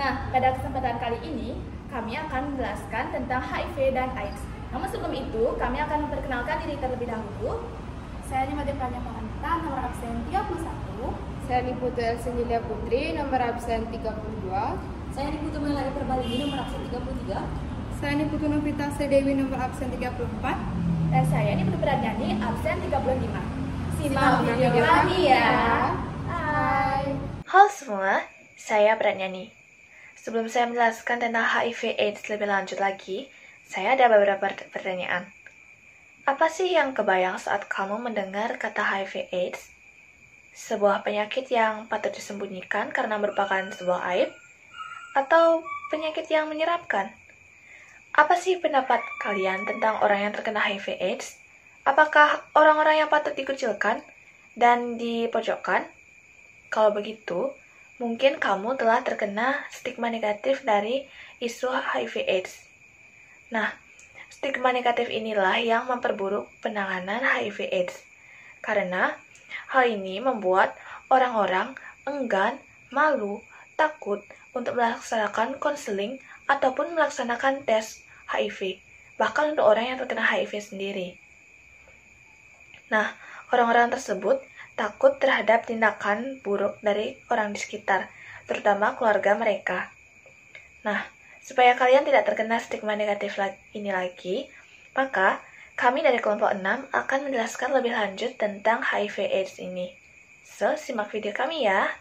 Nah, pada kesempatan kali ini, kami akan menjelaskan tentang HIV dan AIDS. Namun sebelum itu, kami akan memperkenalkan diri terlebih dahulu. Saya Nimade Pranya Paranita, nomor absen 31. Saya Niputu Elsenjilia Putri, nomor absen 32. Saya Niputu Melari Perbalini, nomor absen 33. Saya Niputu Novita Sedewi, nomor absen 34. Dan saya Niputu Pranyani, absen 35. Simak video kami ya. Hai. Halo semua, saya Pranyani. Sebelum saya menjelaskan tentang HIV AIDS lebih lanjut lagi, saya ada beberapa pertanyaan. Apa sih yang kebayang saat kamu mendengar kata HIV AIDS? Sebuah penyakit yang patut disembunyikan karena merupakan sebuah aib? Atau penyakit yang menyeramkan? Apa sih pendapat kalian tentang orang yang terkena HIV AIDS? Apakah orang-orang yang patut dikucilkan dan dipojokkan? Kalau begitu, mungkin kamu telah terkena stigma negatif dari isu HIV AIDS. Nah, stigma negatif inilah yang memperburuk penanganan HIV AIDS. Karena hal ini membuat orang-orang enggan, malu, takut untuk melaksanakan konseling ataupun melaksanakan tes HIV, bahkan untuk orang yang terkena HIV sendiri. Nah, orang-orang tersebut takut terhadap tindakan buruk dari orang di sekitar, terutama keluarga mereka. Nah, supaya kalian tidak terkena stigma negatif ini lagi, maka kami dari kelompok 6 akan menjelaskan lebih lanjut tentang HIV AIDS ini. So, simak video kami ya.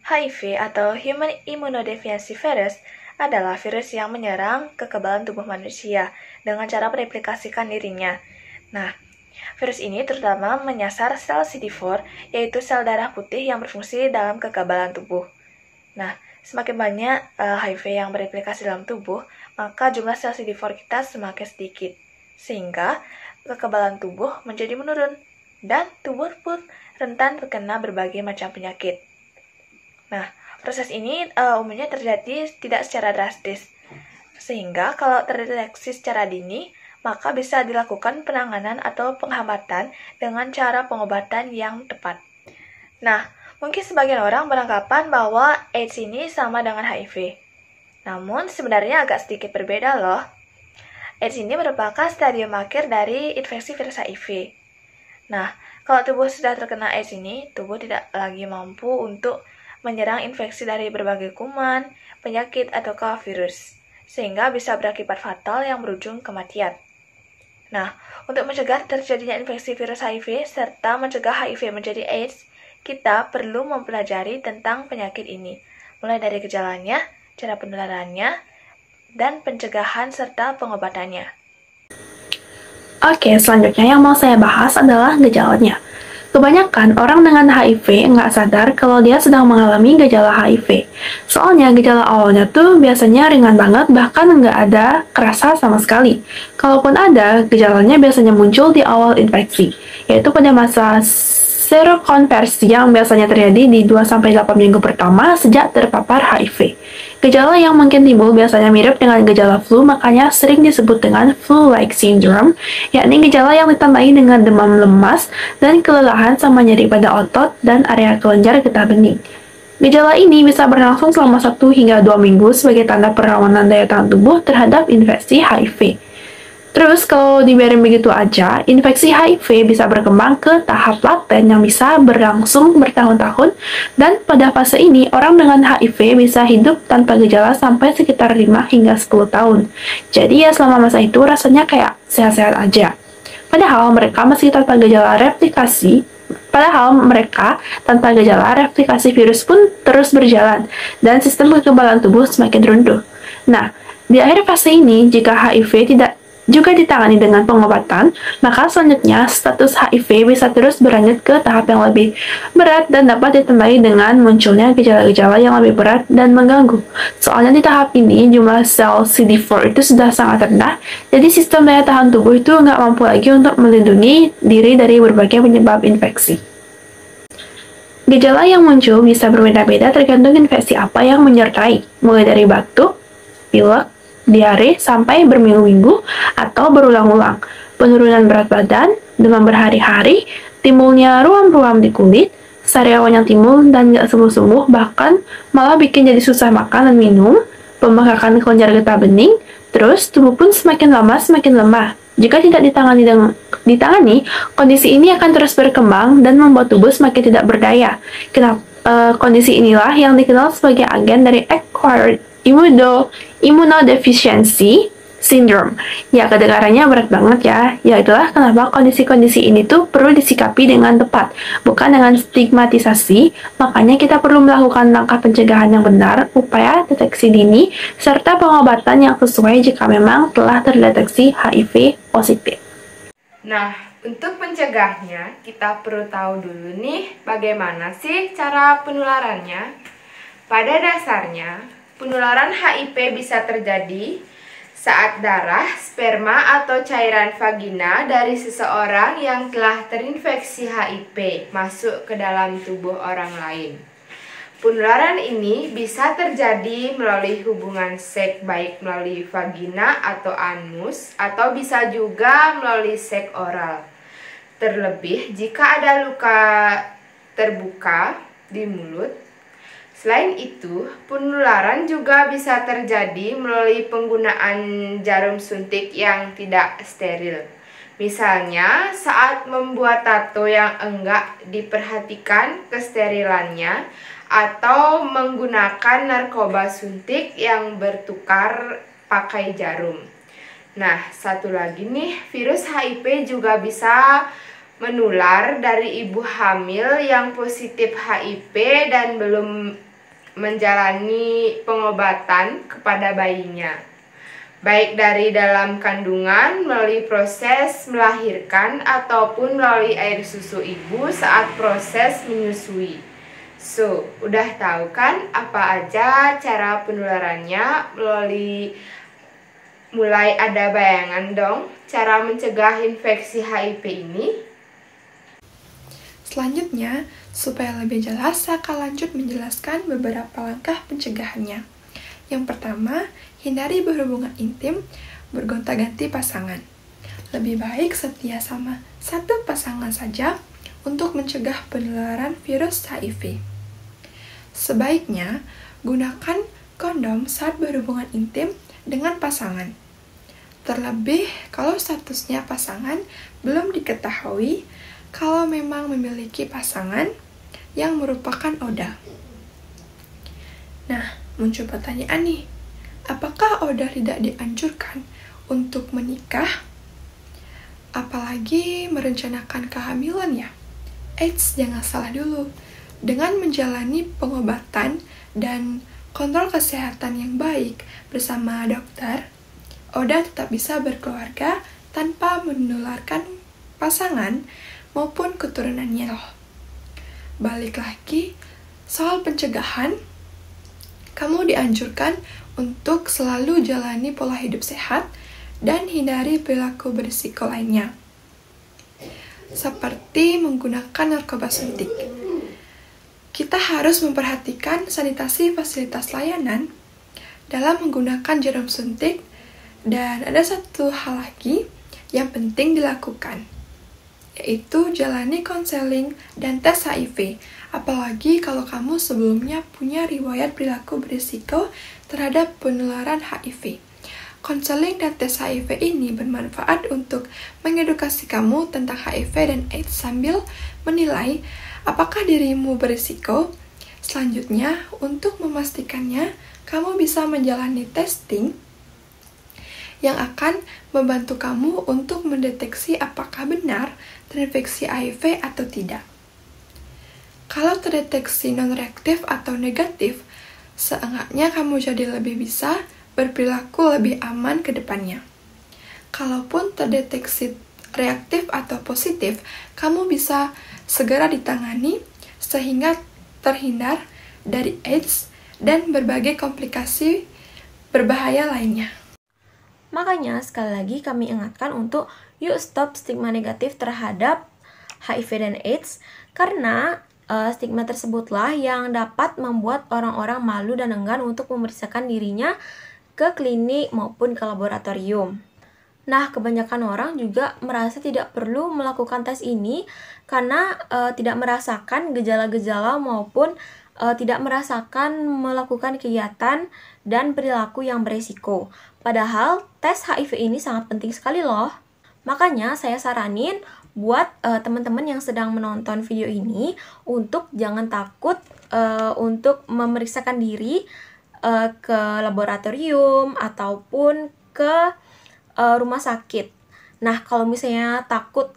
HIV atau Human Immunodeficiency Virus adalah virus yang menyerang kekebalan tubuh manusia dengan cara mereplikasikan dirinya. Nah, virus ini terutama menyasar sel CD4, yaitu sel darah putih yang berfungsi dalam kekebalan tubuh. Nah, semakin banyak HIV yang bereplikasi dalam tubuh, maka jumlah sel CD4 kita semakin sedikit, sehingga kekebalan tubuh menjadi menurun, dan tubuh pun rentan terkena berbagai macam penyakit. Nah, proses ini umumnya terjadi tidak secara drastis, sehingga kalau terdeteksi secara dini, maka bisa dilakukan penanganan atau penghambatan dengan cara pengobatan yang tepat. Nah, mungkin sebagian orang beranggapan bahwa AIDS ini sama dengan HIV. Namun, sebenarnya agak sedikit berbeda loh. AIDS ini merupakan stadium akhir dari infeksi virus HIV. Nah, kalau tubuh sudah terkena AIDS ini, tubuh tidak lagi mampu untuk menyerang infeksi dari berbagai kuman, penyakit, atau virus, sehingga bisa berakibat fatal yang berujung kematian. Nah, untuk mencegah terjadinya infeksi virus HIV serta mencegah HIV menjadi AIDS, kita perlu mempelajari tentang penyakit ini, mulai dari gejalanya, cara penularannya, dan pencegahan serta pengobatannya. Oke, selanjutnya yang mau saya bahas adalah gejalanya. Kebanyakan orang dengan HIV nggak sadar kalau dia sedang mengalami gejala HIV. Soalnya gejala awalnya tuh biasanya ringan banget, bahkan nggak ada kerasa sama sekali. Kalaupun ada, gejalanya biasanya muncul di awal infeksi, yaitu pada masa serokonversi yang biasanya terjadi di 2-8 minggu pertama sejak terpapar HIV. Gejala yang mungkin timbul biasanya mirip dengan gejala flu, makanya sering disebut dengan flu-like syndrome, yakni gejala yang ditandai dengan demam lemas dan kelelahan sama nyeri pada otot dan area kelenjar getah bening. Gejala ini bisa berlangsung selama 1 hingga 2 minggu sebagai tanda perlawanan daya tahan tubuh terhadap infeksi HIV. Terus, kalau dibiarin begitu aja, infeksi HIV bisa berkembang ke tahap laten yang bisa berlangsung bertahun-tahun, dan pada fase ini, orang dengan HIV bisa hidup tanpa gejala sampai sekitar 5 hingga 10 tahun. Jadi ya selama masa itu rasanya kayak sehat-sehat aja. Padahal mereka tanpa gejala replikasi virus pun terus berjalan, dan sistem kekebalan tubuh semakin runtuh. Nah, di akhir fase ini, jika HIV tidak juga ditangani dengan pengobatan, maka selanjutnya status HIV bisa terus berlanjut ke tahap yang lebih berat dan dapat ditandai dengan munculnya gejala-gejala yang lebih berat dan mengganggu. Soalnya di tahap ini jumlah sel CD4 itu sudah sangat rendah, jadi sistem daya tahan tubuh itu nggak mampu lagi untuk melindungi diri dari berbagai penyebab infeksi. Gejala yang muncul bisa berbeda-beda tergantung infeksi apa yang menyertai, mulai dari batuk, pilek, diare sampai berminggu-minggu atau berulang-ulang, penurunan berat badan, demam berhari-hari, timbulnya ruam-ruam di kulit, sariawan yang timbul dan nggak sembuh-sembuh, bahkan malah bikin jadi susah makan dan minum, pembengkakan kelenjar getah bening, terus tubuh pun semakin lama semakin lemah. Jika tidak ditangani, kondisi ini akan terus berkembang dan membuat tubuh semakin tidak berdaya. Kondisi inilah yang dikenal sebagai agen dari acquired immunodeficiency syndrome. Ya, kedengarannya berat banget ya. Ya, itulah kenapa kondisi-kondisi ini tuh perlu disikapi dengan tepat, bukan dengan stigmatisasi. Makanya kita perlu melakukan langkah pencegahan yang benar, upaya deteksi dini, serta pengobatan yang sesuai jika memang telah terdeteksi HIV positif. Nah, untuk mencegahnya, kita perlu tahu dulu nih bagaimana sih cara penularannya. Pada dasarnya, penularan HIV bisa terjadi saat darah, sperma, atau cairan vagina dari seseorang yang telah terinfeksi HIV masuk ke dalam tubuh orang lain. Penularan ini bisa terjadi melalui hubungan seks baik melalui vagina atau anus, atau bisa juga melalui seks oral. Terlebih jika ada luka terbuka di mulut. Selain itu, penularan juga bisa terjadi melalui penggunaan jarum suntik yang tidak steril. Misalnya, saat membuat tato yang enggak diperhatikan kesterilannya, atau menggunakan narkoba suntik yang bertukar pakai jarum. Nah, satu lagi nih, virus HIV juga bisa menular dari ibu hamil yang positif HIV dan belum menjalani pengobatan kepada bayinya, baik dari dalam kandungan melalui proses melahirkan ataupun melalui air susu ibu saat proses menyusui. So, udah tahu kan apa aja cara penularannya? Mulai ada bayangan dong cara mencegah infeksi HIV ini? Selanjutnya, supaya lebih jelas, saya akan lanjut menjelaskan beberapa langkah pencegahannya. Yang pertama, hindari berhubungan intim bergonta-ganti pasangan. Lebih baik setia sama satu pasangan saja untuk mencegah penularan virus HIV. Sebaiknya, gunakan kondom saat berhubungan intim dengan pasangan. Terlebih kalau statusnya pasangan belum diketahui, kalau memang memiliki pasangan yang merupakan ODA. Nah, muncul pertanyaan nih, apakah ODA tidak dianjurkan untuk menikah? Apalagi merencanakan kehamilan ya? Eits, jangan salah dulu. Dengan menjalani pengobatan dan kontrol kesehatan yang baik bersama dokter, ODA tetap bisa berkeluarga tanpa menularkan pasangan maupun keturunannya loh. Balik lagi, soal pencegahan, kamu dianjurkan untuk selalu jalani pola hidup sehat dan hindari perilaku berisiko lainnya, seperti menggunakan narkoba suntik. Kita harus memperhatikan sanitasi fasilitas layanan dalam menggunakan jarum suntik, dan ada satu hal lagi yang penting dilakukan, yaitu jalani konseling dan tes HIV, apalagi kalau kamu sebelumnya punya riwayat perilaku berisiko terhadap penularan HIV. Konseling dan tes HIV ini bermanfaat untuk mengedukasi kamu tentang HIV dan AIDS sambil menilai apakah dirimu berisiko. Selanjutnya, untuk memastikannya, kamu bisa menjalani testing yang akan membantu kamu untuk mendeteksi apakah benar terinfeksi HIV atau tidak. Kalau terdeteksi non-reaktif atau negatif, seenggaknya kamu jadi lebih bisa berperilaku lebih aman ke depannya. Kalaupun terdeteksi reaktif atau positif, kamu bisa segera ditangani sehingga terhindar dari AIDS dan berbagai komplikasi berbahaya lainnya. Makanya sekali lagi kami ingatkan untuk yuk stop stigma negatif terhadap HIV dan AIDS, karena stigma tersebutlah yang dapat membuat orang-orang malu dan enggan untuk memeriksakan dirinya ke klinik maupun ke laboratorium. Nah, kebanyakan orang juga merasa tidak perlu melakukan tes ini karena tidak merasakan gejala-gejala maupun tidak merasakan melakukan kegiatan dan perilaku yang beresiko. Padahal tes HIV ini sangat penting sekali loh. Makanya saya saranin buat teman-teman yang sedang menonton video ini untuk jangan takut untuk memeriksakan diri ke laboratorium ataupun ke rumah sakit. Nah, kalau misalnya takut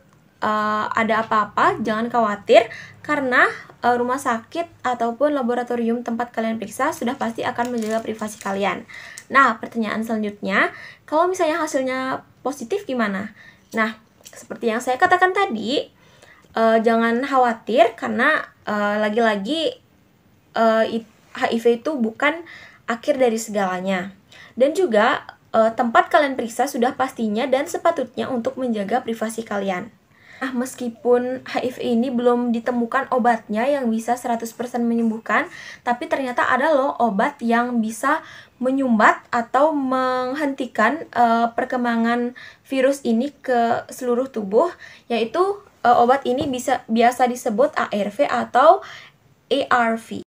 ada apa-apa, jangan khawatir karena rumah sakit ataupun laboratorium tempat kalian periksa sudah pasti akan menjaga privasi kalian. Nah, pertanyaan selanjutnya, kalau misalnya hasilnya positif gimana? Nah, seperti yang saya katakan tadi, jangan khawatir karena lagi-lagi HIV itu bukan akhir dari segalanya. Dan juga tempat kalian periksa sudah pastinya dan sepatutnya untuk menjaga privasi kalian. Nah, meskipun HIV ini belum ditemukan obatnya yang bisa 100% menyembuhkan, tapi ternyata ada loh obat yang bisa menyumbat atau menghentikan perkembangan virus ini ke seluruh tubuh, yaitu obat ini biasa disebut ARV atau ARV.